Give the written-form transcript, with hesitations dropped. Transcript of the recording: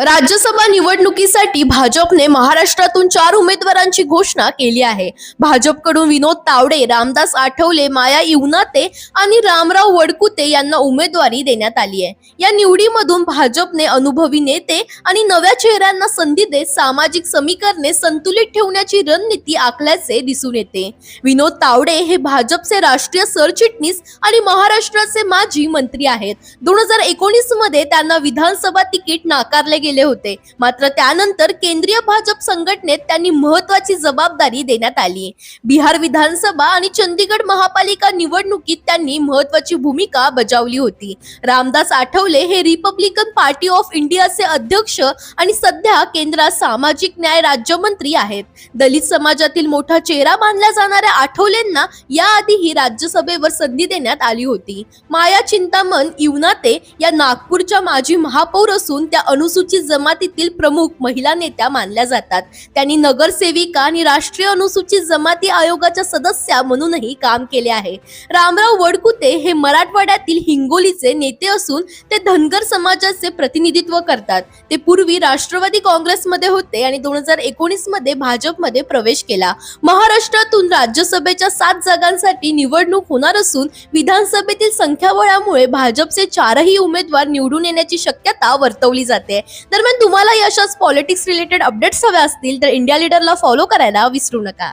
राज्यसभा निवडणुकीसाठी भाजपने महाराष्ट्रातून 4 उमेदवारांची घोषणा केली आहे। भाजपकडून विनोद तावडे, रामदास आठवले, माया इवनाते आणि रामराव वडकुते यांना उमेदवारी देण्यात आली आहे। या निवडीमधून भाजपने अनुभवी नेते आणि नव्या चेहऱ्यांना संधी देत सामाजिक समीकरणे संतुलित ठेवण्याची रणनीती आखल्याचे दिसून येते। विनोद तावडे हे भाजपचे राष्ट्रीय सरचिटणीस आणि महाराष्ट्राचे माजी मंत्री आहेत। 2019 मध्ये त्यांना विधानसभा तिकीट नाकारले गेले होते, मात्र त्यानंतर केंद्रीय भाजप संघटनेत त्यांनी महत्त्वाची जबाबदारी देण्यात आली। बिहार विधानसभा आणि चंदीगड महापालिका निवडणुकीत त्यांनी महत्त्वाची भूमिका बजावली होती। रामदास आठवले हे रिपब्लिकन पार्टी ऑफ इंडियाचे अध्यक्ष आणि सध्या केंद्रात सामाजिक न्याय राज्यमंत्री आहेत। दलित समाजातील मोठा चेहरा मानल्या जाणाऱ्या आठवलेंना याआधीही राज्यसभेवर संधी देण्यात आली होती। माया चिंतामण इवनाते या नागपूरच्या माजी महापौर असून त्या अनुसूचित जमातीतील प्रमुख महिला नेत्या मानल्या जातात। त्यांनी नगरसेविका आणि राष्ट्रीय अनुसूचित जमाती आयोगाच्या सदस्या म्हणूनही काम केले आहे। रामराव वडकुते हे मराठवाड्यातील हिंगोलीचे नेते असून ते धनगर समाजाचे प्रतिनिधित्व करतात। ते पूर्वी राष्ट्रवादी काँग्रेसमध्ये होते आणि 2019 मध्ये भाजपमध्ये प्रवेश केला। महाराष्ट्रातून राज्यसभेच्या 7 जागांसाठी निवडणूक होणार असून विधानसभेतील संख्याबळामुळे भाजपचे 4ही उमेदवार निवडून येण्याची शक्यता वर्तवली जाते। दरम्यान तुम्हाला अशाच पॉलिटिक्स रिलेटेड अपडेट्स हवे असतील तर इंडिया लीडरला फॉलो करायला विसरू नका।